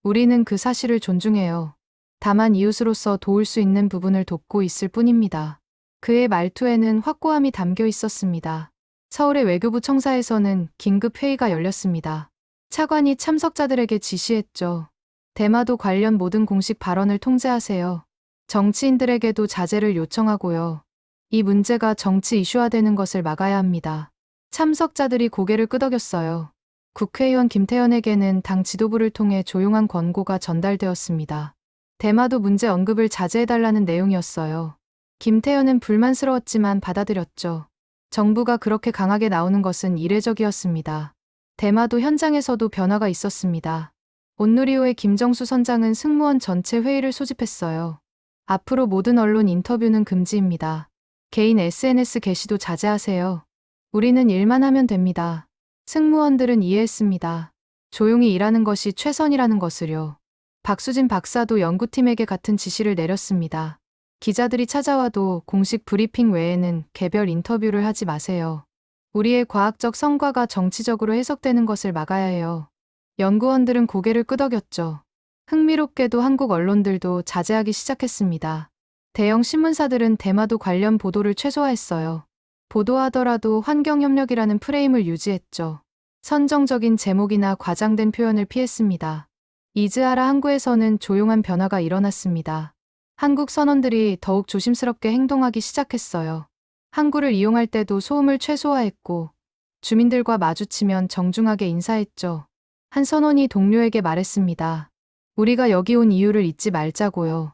우리는 그 사실을 존중해요. 다만 이웃으로서 도울 수 있는 부분을 돕고 있을 뿐입니다. 그의 말투에는 확고함이 담겨 있었습니다. 서울의 외교부 청사에서는 긴급 회의가 열렸습니다. 차관이 참석자들에게 지시했죠. 대마도 관련 모든 공식 발언을 통제하세요. 정치인들에게도 자제를 요청하고요. 이 문제가 정치 이슈화되는 것을 막아야 합니다. 참석자들이 고개를 끄덕였어요. 국회의원 김태현에게는 당 지도부를 통해 조용한 권고가 전달되었습니다. 대마도 문제 언급을 자제해달라는 내용이었어요. 김태현은 불만스러웠지만 받아들였죠. 정부가 그렇게 강하게 나오는 것은 이례적이었습니다. 대마도 현장에서도 변화가 있었습니다. 온누리호의 김정수 선장은 승무원 전체 회의를 소집했어요. 앞으로 모든 언론 인터뷰는 금지입니다. 개인 SNS 게시도 자제하세요. 우리는 일만 하면 됩니다. 승무원들은 이해했습니다. 조용히 일하는 것이 최선이라는 것을요. 박수진 박사도 연구팀에게 같은 지시를 내렸습니다. 기자들이 찾아와도 공식 브리핑 외에는 개별 인터뷰를 하지 마세요. 우리의 과학적 성과가 정치적으로 해석되는 것을 막아야 해요. 연구원들은 고개를 끄덕였죠. 흥미롭게도 한국 언론들도 자제하기 시작했습니다. 대형 신문사들은 대마도 관련 보도를 최소화했어요. 보도하더라도 환경협력이라는 프레임을 유지했죠. 선정적인 제목이나 과장된 표현을 피했습니다. 이즈하라 항구에서는 조용한 변화가 일어났습니다. 한국 선원들이 더욱 조심스럽게 행동하기 시작했어요. 항구를 이용할 때도 소음을 최소화했고 주민들과 마주치면 정중하게 인사했죠. 한 선원이 동료에게 말했습니다. 우리가 여기 온 이유를 잊지 말자고요.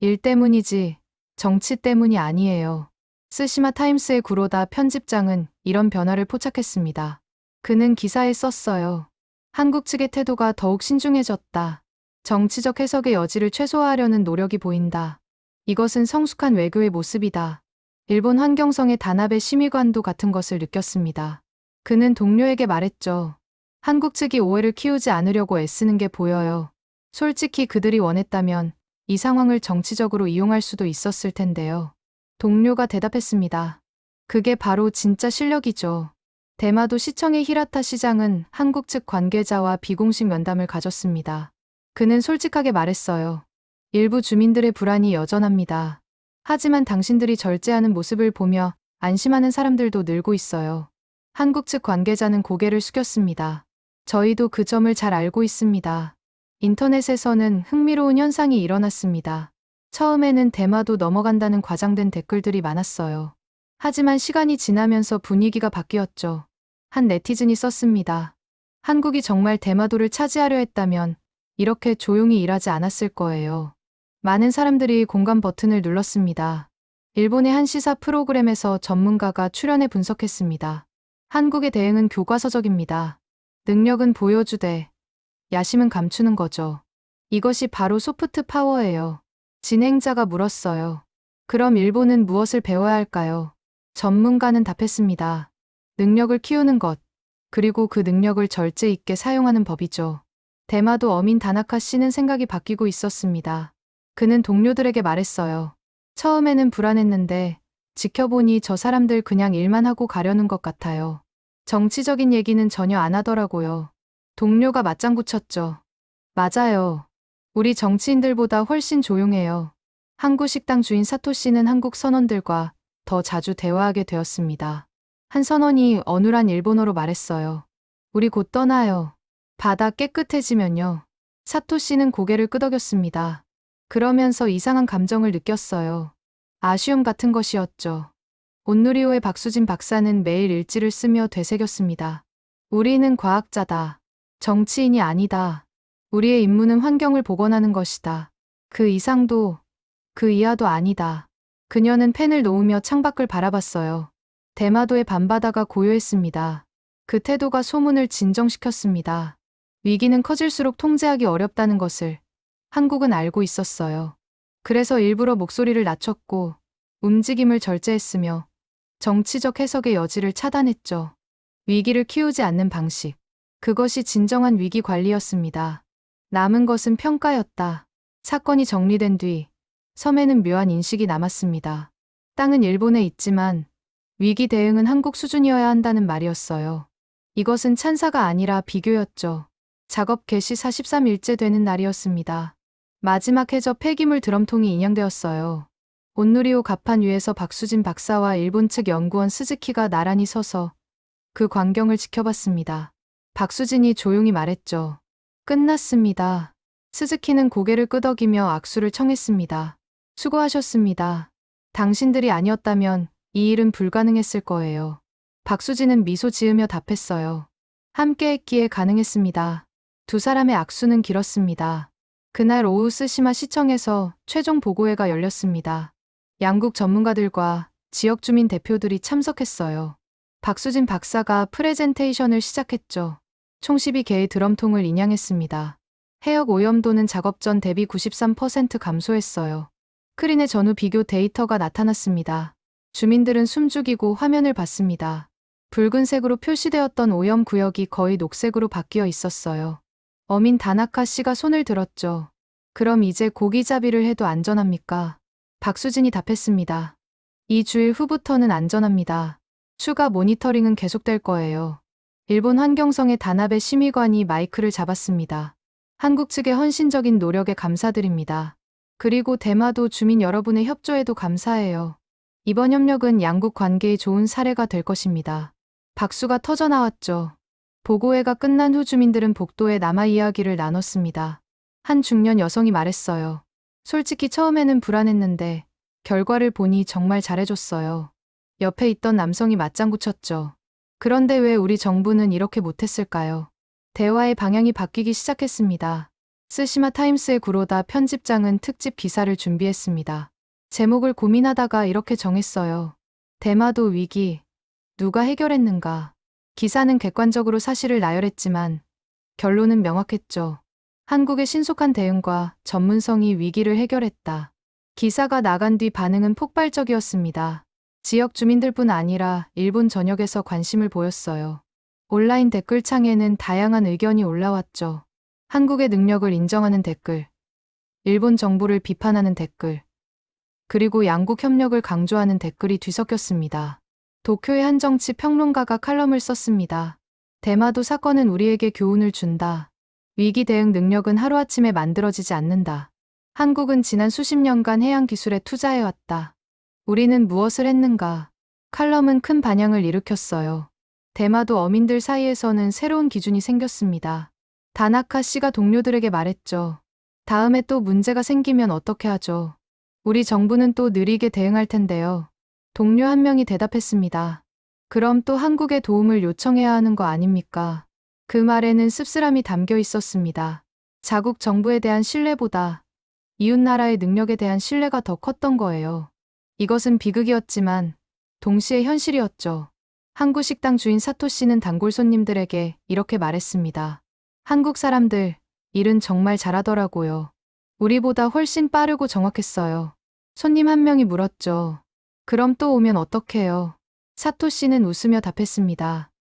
일 때문이지 정치 때문이 아니에요. 스시마 타임스의 구로다 편집장은 이런 변화를 포착했습니다. 그는 기사에 썼어요. 한국 측의 태도가 더욱 신중해졌다. 정치적 해석의 여지를 최소화하려는 노력이 보인다. 이것은 성숙한 외교의 모습이다. 일본 환경성의 단합의 심의관도 같은 것을 느꼈습니다. 그는 동료에게 말했죠. 한국 측이 오해를 키우지 않으려고 애쓰는 게 보여요. 솔직히 그들이 원했다면 이 상황을 정치적으로 이용할 수도 있었을 텐데요. 동료가 대답했습니다. 그게 바로 진짜 실력이죠. 대마도 시청의 히라타 시장은 한국 측 관계자와 비공식 면담을 가졌습니다. 그는 솔직하게 말했어요. 일부 주민들의 불안이 여전합니다. 하지만 당신들이 절제하는 모습을 보며 안심하는 사람들도 늘고 있어요. 한국 측 관계자는 고개를 숙였습니다. 저희도 그 점을 잘 알고 있습니다. 인터넷에서는 흥미로운 현상이 일어났습니다. 처음에는 대마도 넘어간다는 과장된 댓글들이 많았어요. 하지만 시간이 지나면서 분위기가 바뀌었죠. 한 네티즌이 썼습니다. 한국이 정말 대마도를 차지하려 했다면 이렇게 조용히 일하지 않았을 거예요. 많은 사람들이 공감 버튼을 눌렀습니다. 일본의 한 시사 프로그램에서 전문가가 출연해 분석했습니다. 한국의 대응은 교과서적입니다. 능력은 보여주되 야심은 감추는 거죠. 이것이 바로 소프트 파워예요. 진행자가 물었어요. 그럼 일본은 무엇을 배워야 할까요? 전문가는 답했습니다. 능력을 키우는 것, 그리고 그 능력을 절제 있게 사용하는 법이죠. 대마도 어민 다나카 씨는 생각이 바뀌고 있었습니다. 그는 동료들에게 말했어요. 처음에는 불안했는데 지켜보니 저 사람들 그냥 일만 하고 가려는 것 같아요. 정치적인 얘기는 전혀 안 하더라고요. 동료가 맞장구 쳤죠. 맞아요. 우리 정치인들보다 훨씬 조용해요. 항구 식당 주인 사토 씨는 한국 선원들과 더 자주 대화하게 되었습니다. 한 선원이 어눌한 일본어로 말했어요. 우리 곧 떠나요. 바다 깨끗해지면요. 사토 씨는 고개를 끄덕였습니다. 그러면서 이상한 감정을 느꼈어요. 아쉬움 같은 것이었죠. 온누리호의 박수진 박사는 매일 일지를 쓰며 되새겼습니다. 우리는 과학자다. 정치인이 아니다. 우리의 임무는 환경을 복원하는 것이다. 그 이상도, 그 이하도 아니다. 그녀는 펜을 놓으며 창밖을 바라봤어요. 대마도의 밤바다가 고요했습니다. 그 태도가 소문을 진정시켰습니다. 위기는 커질수록 통제하기 어렵다는 것을 한국은 알고 있었어요. 그래서 일부러 목소리를 낮췄고 움직임을 절제했으며 정치적 해석의 여지를 차단했죠. 위기를 키우지 않는 방식. 그것이 진정한 위기 관리였습니다. 남은 것은 평가였다. 사건이 정리된 뒤 섬에는 묘한 인식이 남았습니다. 땅은 일본에 있지만 위기 대응은 한국 수준이어야 한다는 말이었어요. 이것은 찬사가 아니라 비교였죠. 작업 개시 43일째 되는 날이었습니다. 마지막 해저 폐기물 드럼통이 인양되었어요. 온누리호 갑판 위에서 박수진 박사와 일본 측 연구원 스즈키가 나란히 서서 그 광경을 지켜봤습니다. 박수진이 조용히 말했죠. 끝났습니다. 스즈키는 고개를 끄덕이며 악수를 청했습니다. 수고하셨습니다. 당신들이 아니었다면 이 일은 불가능했을 거예요. 박수진은 미소 지으며 답했어요. 함께 했기에 가능했습니다. 두 사람의 악수는 길었습니다. 그날 오후 스시마 시청에서 최종 보고회가 열렸습니다. 양국 전문가들과 지역 주민 대표들이 참석했어요. 박수진 박사가 프레젠테이션을 시작했죠. 총 12개의 드럼통을 인양했습니다. 해역 오염도는 작업 전 대비 93% 감소했어요. 스크린의 전후 비교 데이터가 나타났습니다. 주민들은 숨죽이고 화면을 봤습니다. 붉은색으로 표시되었던 오염 구역이 거의 녹색으로 바뀌어 있었어요. 어민 다나카 씨가 손을 들었죠. 그럼 이제 고기잡이를 해도 안전합니까? 박수진이 답했습니다. 2주일 후부터는 안전합니다. 추가 모니터링은 계속될 거예요. 일본 환경성의 다나베 심의관이 마이크를 잡았습니다. 한국 측의 헌신적인 노력에 감사드립니다. 그리고 대마도 주민 여러분의 협조에도 감사해요. 이번 협력은 양국 관계의 좋은 사례가 될 것입니다. 박수가 터져나왔죠. 보고회가 끝난 후 주민들은 복도에 남아 이야기를 나눴습니다. 한 중년 여성이 말했어요. 솔직히 처음에는 불안했는데 결과를 보니 정말 잘해줬어요. 옆에 있던 남성이 맞장구 쳤죠. 그런데 왜 우리 정부는 이렇게 못했을까요? 대화의 방향이 바뀌기 시작했습니다. 스시마 타임스의 구로다 편집장은 특집 기사를 준비했습니다. 제목을 고민하다가 이렇게 정했어요. 대마도 위기, 누가 해결했는가? 기사는 객관적으로 사실을 나열했지만 결론은 명확했죠. 한국의 신속한 대응과 전문성이 위기를 해결했다. 기사가 나간 뒤 반응은 폭발적이었습니다. 지역 주민들뿐 아니라 일본 전역에서 관심을 보였어요. 온라인 댓글창에는 다양한 의견이 올라왔죠. 한국의 능력을 인정하는 댓글, 일본 정부를 비판하는 댓글, 그리고 양국 협력을 강조하는 댓글이 뒤섞였습니다. 도쿄의 한 정치 평론가가 칼럼을 썼습니다. 대마도 사건은 우리에게 교훈을 준다. 위기 대응 능력은 하루아침에 만들어지지 않는다. 한국은 지난 수십 년간 해양 기술에 투자해왔다. 우리는 무엇을 했는가? 칼럼은 큰 반향을 일으켰어요. 대마도 어민들 사이에서는 새로운 기준이 생겼습니다. 다나카 씨가 동료들에게 말했죠. 다음에 또 문제가 생기면 어떻게 하죠? 우리 정부는 또 느리게 대응할 텐데요. 동료 한 명이 대답했습니다. 그럼 또 한국의 도움을 요청해야 하는 거 아닙니까? 그 말에는 씁쓸함이 담겨 있었습니다. 자국 정부에 대한 신뢰보다 이웃나라의 능력에 대한 신뢰가 더 컸던 거예요. 이것은 비극이었지만 동시에 현실이었죠. 한국 식당 주인 사토 씨는 단골 손님들에게 이렇게 말했습니다. 한국 사람들, 일은 정말 잘하더라고요. 우리보다 훨씬 빠르고 정확했어요. 손님 한 명이 물었죠. 그럼 또 오면 어떡해요? 사토 씨는 웃으며 답했습니다.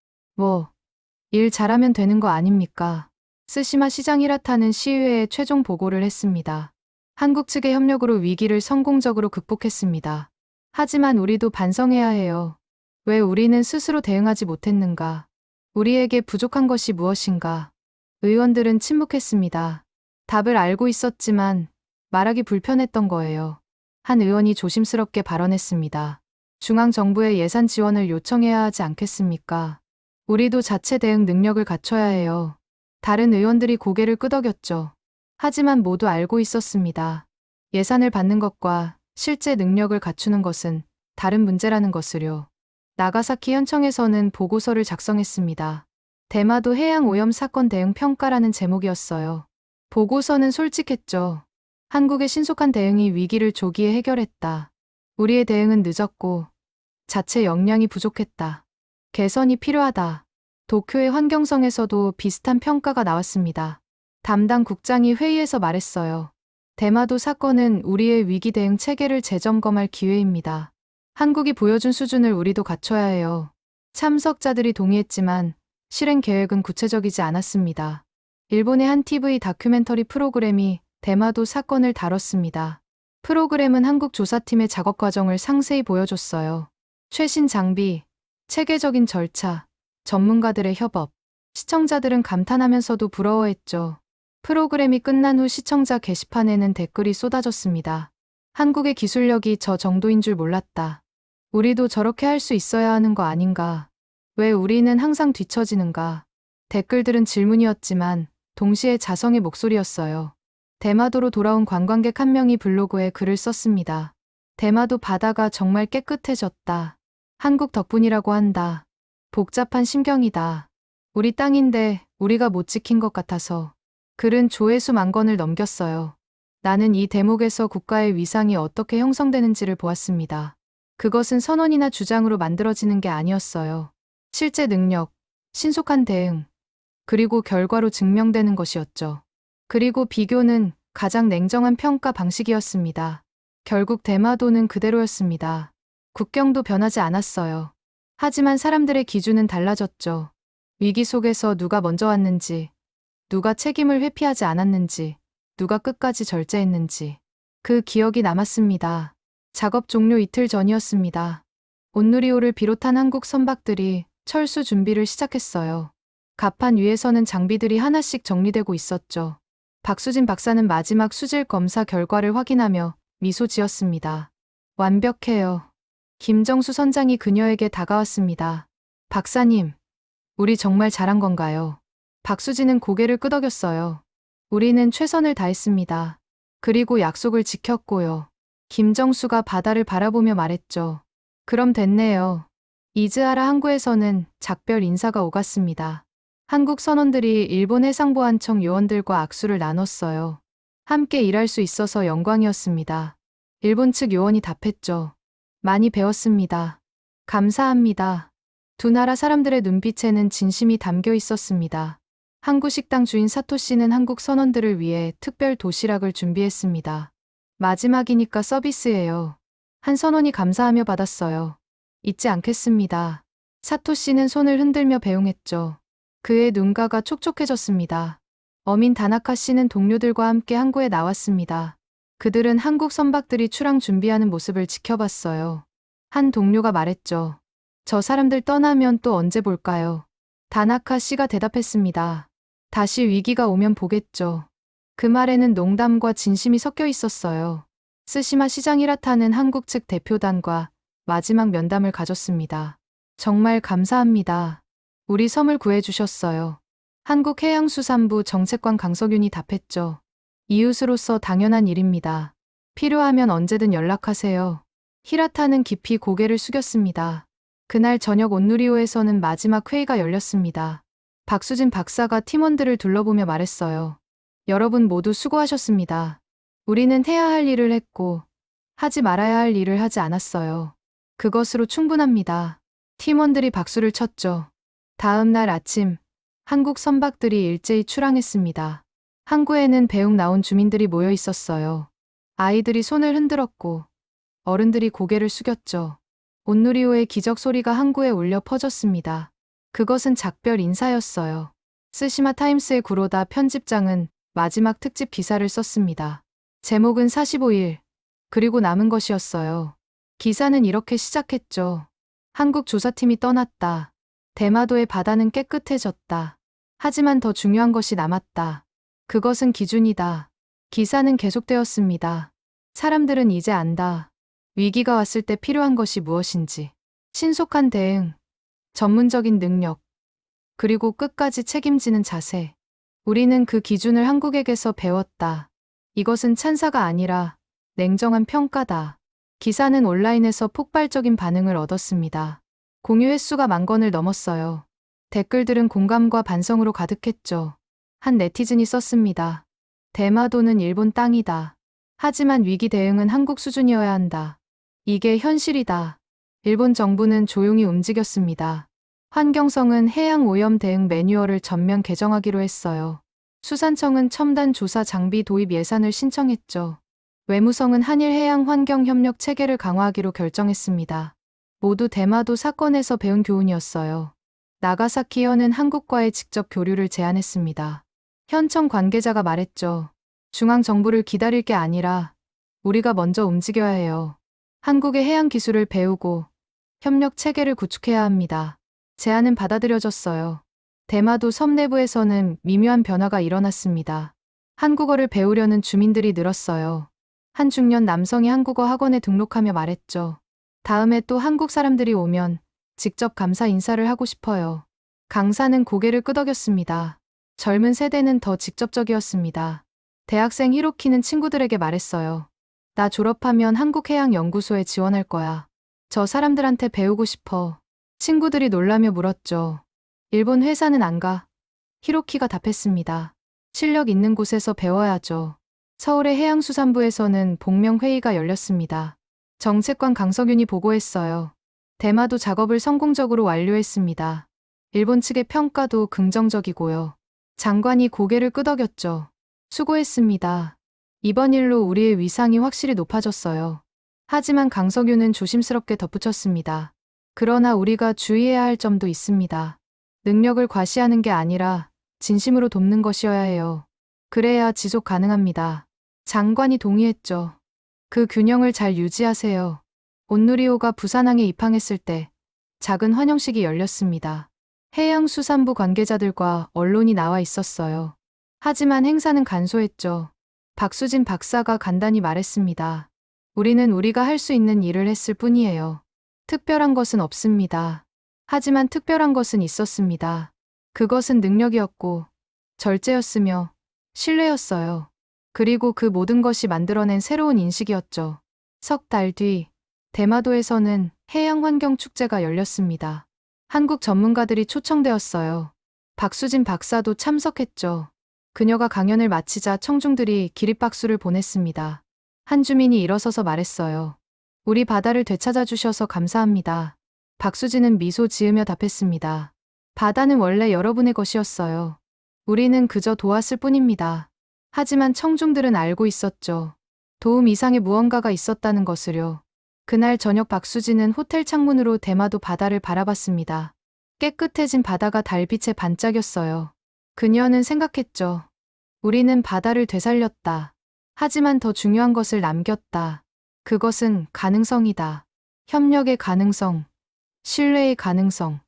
일 잘하면 되는 거 아닙니까? 스시마 시장 히라타는 시의회에 최종 보고를 했습니다. 한국 측의 협력으로 위기를 성공적으로 극복했습니다. 하지만 우리도 반성해야 해요. 왜 우리는 스스로 대응하지 못했는가? 우리에게 부족한 것이 무엇인가? 의원들은 침묵했습니다. 답을 알고 있었지만 말하기 불편했던 거예요. 한 의원이 조심스럽게 발언했습니다. 중앙정부의 예산 지원을 요청해야 하지 않겠습니까? 우리도 자체 대응 능력을 갖춰야 해요. 다른 의원들이 고개를 끄덕였죠. 하지만 모두 알고 있었습니다. 예산을 받는 것과 실제 능력을 갖추는 것은 다른 문제라는 것을요. 나가사키 현청에서는 보고서를 작성했습니다. 대마도 해양 오염 사건 대응 평가라는 제목이었어요. 보고서는 솔직했죠. 한국의 신속한 대응이 위기를 조기에 해결했다. 우리의 대응은 늦었고 자체 역량이 부족했다. 개선이 필요하다. 도쿄의 환경성에서도 비슷한 평가가 나왔습니다. 담당 국장이 회의에서 말했어요. 대마도 사건은 우리의 위기 대응 체계를 재점검할 기회입니다. 한국이 보여준 수준을 우리도 갖춰야 해요. 참석자들이 동의했지만 실행 계획은 구체적이지 않았습니다. 일본의 한 TV 다큐멘터리 프로그램이 대마도 사건을 다뤘습니다. 프로그램은 한국 조사팀의 작업 과정을 상세히 보여줬어요. 최신 장비, 체계적인 절차, 전문가들의 협업. 시청자들은 감탄하면서도 부러워했죠. 프로그램이 끝난 후 시청자 게시판에는 댓글이 쏟아졌습니다. 한국의 기술력이 저 정도인 줄 몰랐다. 우리도 저렇게 할 수 있어야 하는 거 아닌가? 왜 우리는 항상 뒤처지는가? 댓글들은 질문이었지만 동시에 자성의 목소리였어요. 대마도로 돌아온 관광객 한 명이 블로그에 글을 썼습니다. 대마도 바다가 정말 깨끗해졌다. 한국 덕분이라고 한다. 복잡한 심경이다. 우리 땅인데 우리가 못 지킨 것 같아서. 글은 조회수 10,000건을 넘겼어요. 나는 이 대목에서 국가의 위상이 어떻게 형성되는지를 보았습니다. 그것은 선언이나 주장으로 만들어지는 게 아니었어요. 실제 능력, 신속한 대응, 그리고 결과로 증명되는 것이었죠. 그리고 비교는 가장 냉정한 평가 방식이었습니다. 결국 대마도는 그대로였습니다. 국경도 변하지 않았어요. 하지만 사람들의 기준은 달라졌죠. 위기 속에서 누가 먼저 왔는지, 누가 책임을 회피하지 않았는지, 누가 끝까지 절제했는지. 그 기억이 남았습니다. 작업 종료 이틀 전이었습니다. 온누리호를 비롯한 한국 선박들이 철수 준비를 시작했어요. 갑판 위에서는 장비들이 하나씩 정리되고 있었죠. 박수진 박사는 마지막 수질 검사 결과를 확인하며 미소 지었습니다. 완벽해요. 김정수 선장이 그녀에게 다가왔습니다. 박사님, 우리 정말 잘한 건가요? 박수진은 고개를 끄덕였어요. 우리는 최선을 다했습니다. 그리고 약속을 지켰고요. 김정수가 바다를 바라보며 말했죠. 그럼 됐네요. 이즈하라 항구에서는 작별 인사가 오갔습니다. 한국 선원들이 일본 해상보안청 요원들과 악수를 나눴어요. 함께 일할 수 있어서 영광이었습니다. 일본 측 요원이 답했죠. 많이 배웠습니다. 감사합니다. 두 나라 사람들의 눈빛에는 진심이 담겨 있었습니다. 항구 식당 주인 사토 씨는 한국 선원들을 위해 특별 도시락을 준비했습니다. 마지막이니까 서비스예요. 한 선원이 감사하며 받았어요. 잊지 않겠습니다. 사토 씨는 손을 흔들며 배웅했죠. 그의 눈가가 촉촉해졌습니다. 어민 다나카 씨는 동료들과 함께 항구에 나왔습니다. 그들은 한국 선박들이 출항 준비하는 모습을 지켜봤어요. 한 동료가 말했죠. 저 사람들 떠나면 또 언제 볼까요? 다나카 씨가 대답했습니다. 다시 위기가 오면 보겠죠. 그 말에는 농담과 진심이 섞여 있었어요. 스시마 시장 히라타는 한국 측 대표단과 마지막 면담을 가졌습니다. 정말 감사합니다. 우리 섬을 구해주셨어요. 한국해양수산부 정책관 강석윤이 답했죠. 이웃으로서 당연한 일입니다. 필요하면 언제든 연락하세요. 히라타는 깊이 고개를 숙였습니다. 그날 저녁 온누리호에서는 마지막 회의가 열렸습니다. 박수진 박사가 팀원들을 둘러보며 말했어요. 여러분 모두 수고하셨습니다. 우리는 해야 할 일을 했고 하지 말아야 할 일을 하지 않았어요. 그것으로 충분합니다. 팀원들이 박수를 쳤죠. 다음 날 아침 한국 선박들이 일제히 출항했습니다. 항구에는 배웅 나온 주민들이 모여 있었어요. 아이들이 손을 흔들었고 어른들이 고개를 숙였죠. 온누리호의 기적 소리가 항구에 울려 퍼졌습니다. 그것은 작별 인사였어요. 스시마 타임스의 구로다 편집장은 마지막 특집 기사를 썼습니다. 제목은 45일, 그리고 남은 것이었어요. 기사는 이렇게 시작했죠. 한국 조사팀이 떠났다. 대마도의 바다는 깨끗해졌다. 하지만 더 중요한 것이 남았다. 그것은 기준이다. 기사는 계속되었습니다. 사람들은 이제 안다. 위기가 왔을 때 필요한 것이 무엇인지. 신속한 대응, 전문적인 능력, 그리고 끝까지 책임지는 자세. 우리는 그 기준을 한국에게서 배웠다. 이것은 찬사가 아니라 냉정한 평가다. 기사는 온라인에서 폭발적인 반응을 얻었습니다. 공유 횟수가 10,000건을 넘었어요. 댓글들은 공감과 반성으로 가득했죠. 한 네티즌이 썼습니다. 대마도는 일본 땅이다. 하지만 위기 대응은 한국 수준이어야 한다. 이게 현실이다. 일본 정부는 조용히 움직였습니다. 환경성은 해양 오염 대응 매뉴얼을 전면 개정하기로 했어요. 수산청은 첨단 조사 장비 도입 예산을 신청했죠. 외무성은 한일 해양 환경 협력 체계를 강화하기로 결정했습니다. 모두 대마도 사건에서 배운 교훈이었어요. 나가사키현은 한국과의 직접 교류를 제안했습니다. 현청 관계자가 말했죠. 중앙 정부를 기다릴 게 아니라 우리가 먼저 움직여야 해요. 한국의 해양 기술을 배우고 협력 체계를 구축해야 합니다. 제안은 받아들여졌어요. 대마도 섬 내부에서는 미묘한 변화가 일어났습니다. 한국어를 배우려는 주민들이 늘었어요. 한 중년 남성이 한국어 학원에 등록하며 말했죠. 다음에 또 한국 사람들이 오면 직접 감사 인사를 하고 싶어요. 강사는 고개를 끄덕였습니다. 젊은 세대는 더 직접적이었습니다. 대학생 히로키는 친구들에게 말했어요. 나 졸업하면 한국해양연구소에 지원할 거야. 저 사람들한테 배우고 싶어. 친구들이 놀라며 물었죠. 일본 회사는 안 가? 히로키가 답했습니다. 실력 있는 곳에서 배워야죠. 서울의 해양수산부에서는 복명회의가 열렸습니다. 정책관 강석윤이 보고했어요. 대마도 작업을 성공적으로 완료했습니다. 일본 측의 평가도 긍정적이고요. 장관이 고개를 끄덕였죠. 수고했습니다. 이번 일로 우리의 위상이 확실히 높아졌어요. 하지만 강석윤은 조심스럽게 덧붙였습니다. 그러나 우리가 주의해야 할 점도 있습니다. 능력을 과시하는 게 아니라 진심으로 돕는 것이어야 해요. 그래야 지속 가능합니다. 장관이 동의했죠. 그 균형을 잘 유지하세요. 온누리호가 부산항에 입항했을 때 작은 환영식이 열렸습니다. 해양수산부 관계자들과 언론이 나와 있었어요. 하지만 행사는 간소했죠. 박수진 박사가 간단히 말했습니다. 우리는 우리가 할 수 있는 일을 했을 뿐이에요. 특별한 것은 없습니다. 하지만 특별한 것은 있었습니다. 그것은 능력이었고 절제였으며 신뢰였어요. 그리고 그 모든 것이 만들어낸 새로운 인식이었죠. 석 달 뒤 대마도에서는 해양환경축제가 열렸습니다. 한국 전문가들이 초청되었어요. 박수진 박사도 참석했죠. 그녀가 강연을 마치자 청중들이 기립박수를 보냈습니다. 한 주민이 일어서서 말했어요. 우리 바다를 되찾아 주셔서 감사합니다. 박수진은 미소 지으며 답했습니다. 바다는 원래 여러분의 것이었어요. 우리는 그저 도왔을 뿐입니다. 하지만 청중들은 알고 있었죠. 도움 이상의 무언가가 있었다는 것을요. 그날 저녁 박수진은 호텔 창문으로 대마도 바다를 바라봤습니다. 깨끗해진 바다가 달빛에 반짝였어요. 그녀는 생각했죠. 우리는 바다를 되살렸다. 하지만 더 중요한 것을 남겼다. 그것은 가능성이다. 협력의 가능성, 신뢰의 가능성,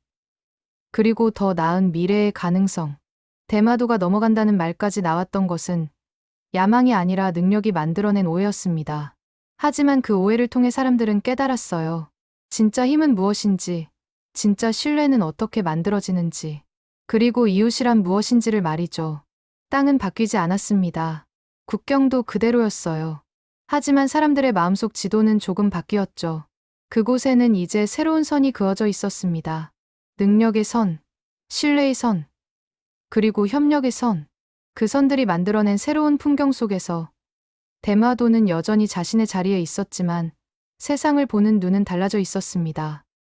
그리고 더 나은 미래의 가능성. 대마도가 넘어간다는 말까지 나왔던 것은 야망이 아니라 능력이 만들어낸 오해였습니다. 하지만 그 오해를 통해 사람들은 깨달았어요. 진짜 힘은 무엇인지, 진짜 신뢰는 어떻게 만들어지는지, 그리고 이웃이란 무엇인지를 말이죠. 땅은 바뀌지 않았습니다. 국경도 그대로였어요. 하지만 사람들의 마음속 지도는 조금 바뀌었죠. 그곳에는 이제 새로운 선이 그어져 있었습니다. 능력의 선, 신뢰의 선, 그리고 협력의 선. 그 선들이 만들어낸 새로운 풍경 속에서 대마도는 여전히 자신의 자리에 있었지만 세상을 보는 눈은 달라져 있었습니다.